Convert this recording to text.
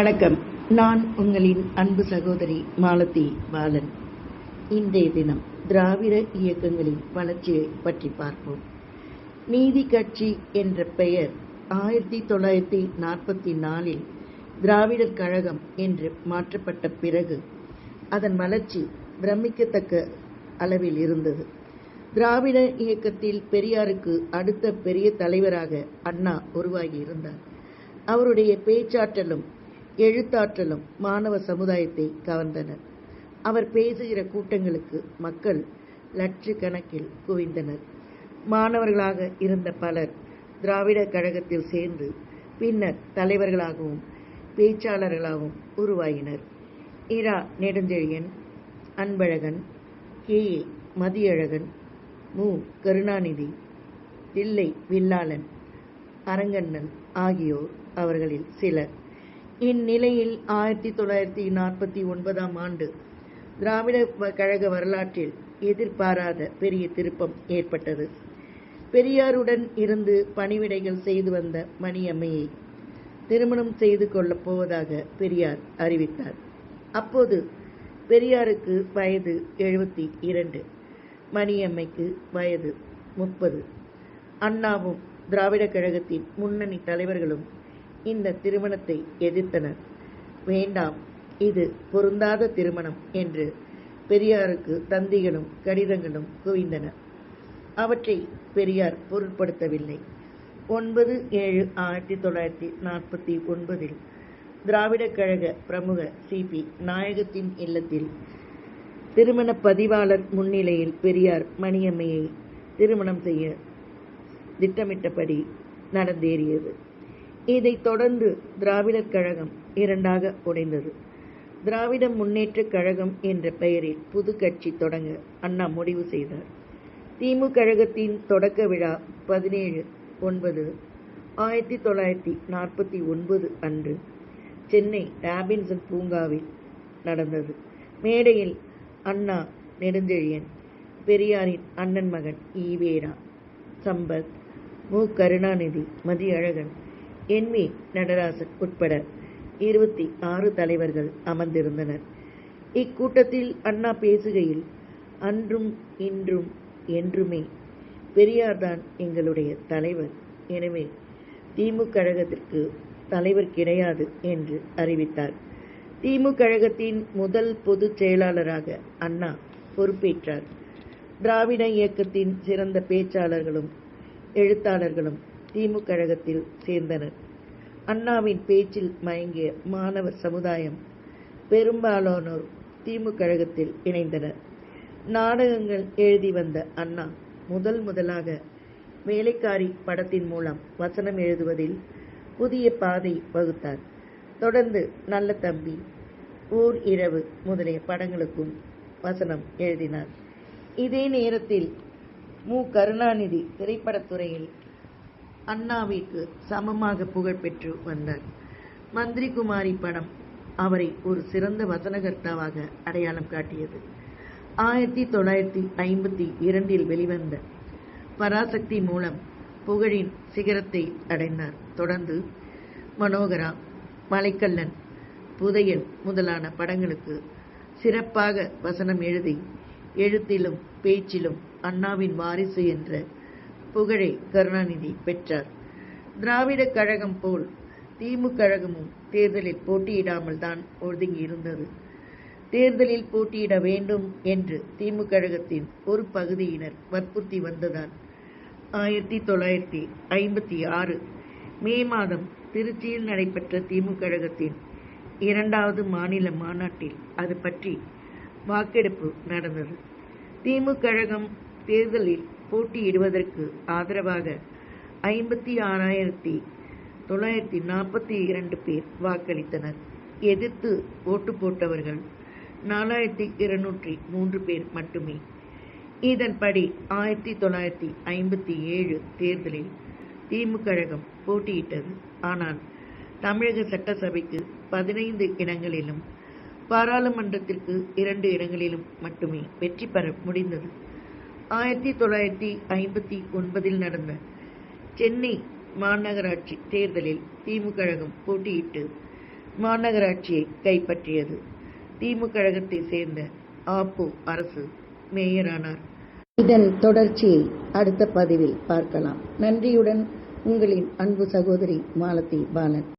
வணக்கம். நான் உங்களின் அன்பு சகோதரி மாலதி பாலன். இன்றைய தினம் திராவிட இயக்கங்களின் வளர்ச்சியை பற்றி பார்ப்போம். நீதி கட்சி என்ற பெயர் 1944 திராவிடர் கழகம் என்று மாற்றப்பட்ட பிறகு அதன் வளர்ச்சி பிரமிக்கத்தக்க அளவில் இருந்தது. திராவிட இயக்கத்தில் பெரியாருக்கு அடுத்த பெரிய தலைவராக அண்ணா உருவாகியிருந்தார். அவருடைய பேச்சாற்றலும் எழுத்தாற்றலும் மாணவ சமுதாயத்தை கவர்ந்தனர். அவர் பேசுகிற கூட்டங்களுக்கு மக்கள் லட்சக்கணக்கில் குவிந்தனர். மாணவர்களாக இருந்த பலர் திராவிட கழகத்தில் சேர்ந்து பின்னர் தலைவர்களாகவும் பேச்சாளர்களாகவும் உருவாகினர். இரா நெடுஞ்செழியன், அன்பழகன், கே.ஏ. மதியழகன், மு. கருணாநிதி, தில்லை வில்லாளன், அரங்கண்ணல் ஆகியோர் அவர்களில் சிலர். இந்நிலையில் 1949 திராவிட கழக வரலாற்றில் எதிர்பாராத பெரிய திருப்பம் ஏற்பட்டது. பெரியாருடன் இருந்து பணிவிடைகள் செய்து வந்த மணியம்மையை திருமணம் செய்து கொள்ளப் போவதாக பெரியார் அறிவித்தார். அப்போது பெரியாருக்கு வயது 72, மணியம்மைக்கு வயது 30. அண்ணாவும் திராவிட கழகத்தின் முன்னணி தலைவர்களும் இந்த திருமணத்தை எதிர்த்தனர். வேண்டாம், இது பொருந்தாத திருமணம் என்று பெரியாருக்கு தந்திகளும் கடிதங்களும் குவிந்தன. அவற்றை பெரியார் பொருட்படுத்தவில்லை. 9/7/1949 திராவிட கழக பிரமுக சி.பி. நாயகத்தின் இல்லத்தில் திருமண பதிவாளர் முன்னிலையில் பெரியார் மணியம்மையை திருமணம் செய்ய திட்டமிட்டபடி நடந்தேறியது. இதைத் தொடர்ந்து திராவிடர் கழகம் இரண்டாக உடைந்தது. திராவிட முன்னேற்றக் கழகம் என்ற பெயரில் புது கட்சி தொடங்க அண்ணா முடிவு செய்தார். திமு கழகத்தின் தொடக்க விழா 17/9/1949 அன்று சென்னை ராபின்சன் பூங்காவில் நடந்தது. மேடையில் அண்ணா, நெடுஞ்செழியன், பெரியாரின் அண்ணன் மகன் ஈவேரா, சம்பத், மு. கருணாநிதி, மதியழகன், என்.வி. நடராசன் உட்பட 26 தலைவர்கள் அமர்ந்திருந்தனர். இக்கூட்டத்தில் அண்ணா பேசுகையில், அன்றும் இன்றும் என்றுமே பெரியார்தான் எங்களுடைய தலைவர். எனவே திமு கழகத்திற்கு தலைவர் கிடையாது என்று அறிவித்தார். திமு கழகத்தின் முதல் பொதுச் செயலாளராக அண்ணா பொறுப்பேற்றார். திராவிட இயக்கத்தின் சிறந்த பேச்சாளர்களும் எழுத்தாளர்களும் திமு கழகத்தில் சேர்ந்தனர். அண்ணாவின் பேச்சில் மயங்கிய மாணவர் சமுதாயம் பெரும்பாலானோர் திமு கழகத்தில் இணைந்தனர். நாடகங்கள் எழுதி வந்த அண்ணா முதலாக வேலைக்காரி படத்தின் மூலம் வசனம் எழுதுவதில் புதிய பாதை வகுத்தார். தொடர்ந்து நல்ல தம்பி, ஊர் இரவு முதலிய படங்களுக்கும் வசனம் எழுதினார். இதே நேரத்தில் மு. கருணாநிதி திரைப்படத்துறையில் அண்ணாவிற்கு சமமாக புகழ் பெற்று வந்தார். மந்திரி குமாரி படம் அவரை ஒரு சிறந்த வசனகர்த்தாவாக அடையாளம் காட்டியது. 1952 வெளிவந்த பராசக்தி மூலம் புகழின் சிகரத்தை அடைந்தார். தொடர்ந்து மனோகரா, மலைக்கல்லன், புதையல் முதலான படங்களுக்கு சிறப்பாக வசனம் எழுதி எழுத்திலும் பேச்சிலும் அண்ணாவின் வாரிசு என்ற புகழை கருணாநிதி பெற்றார். திராவிட கழகம் போல் திமு கழகமும் தேர்தலில் போட்டியிடாமல் தான் ஒதுங்கியிருந்தது. தேர்தலில் போட்டியிட வேண்டும் என்று திமு கழகத்தின் ஒரு பகுதியினர் வற்புறுத்தி வந்ததால் 1956 மே மாதம் திருச்சியில் நடைபெற்ற திமு கழகத்தின் 2வது மாநில மாநாட்டில் அது பற்றி வாக்கெடுப்பு நடந்தது. திமு கழகம் தேர்தலில் போட்டியிடுவதற்கு ஆதரவாக 56,942 பேர் வாக்களித்தனர். எதிர்த்து ஓட்டு போட்டவர்கள் 4,203 பேர் மட்டுமே. இதன்படி 1957 தேர்தலில் திமு கழகம் போட்டியிட்டது. ஆனால் தமிழக சட்டசபைக்கு 15 இடங்களிலும் பாராளுமன்றத்திற்கு 2 இடங்களிலும் மட்டுமே வெற்றி பெற முடிந்தது. 1959 நடந்த சென்னை மாநகராட்சி தேர்தலில் திமு கழகம் போட்டியிட்டு மாநகராட்சியை கைப்பற்றியது. திமுக கழகத்தை சேர்ந்த ஆப்பு அரசு மேயரானார். இதன் தொடர்ச்சியை அடுத்த பதிவில் பார்க்கலாம். நன்றியுடன் உங்களின் அன்பு சகோதரி மாலதி பாலன்.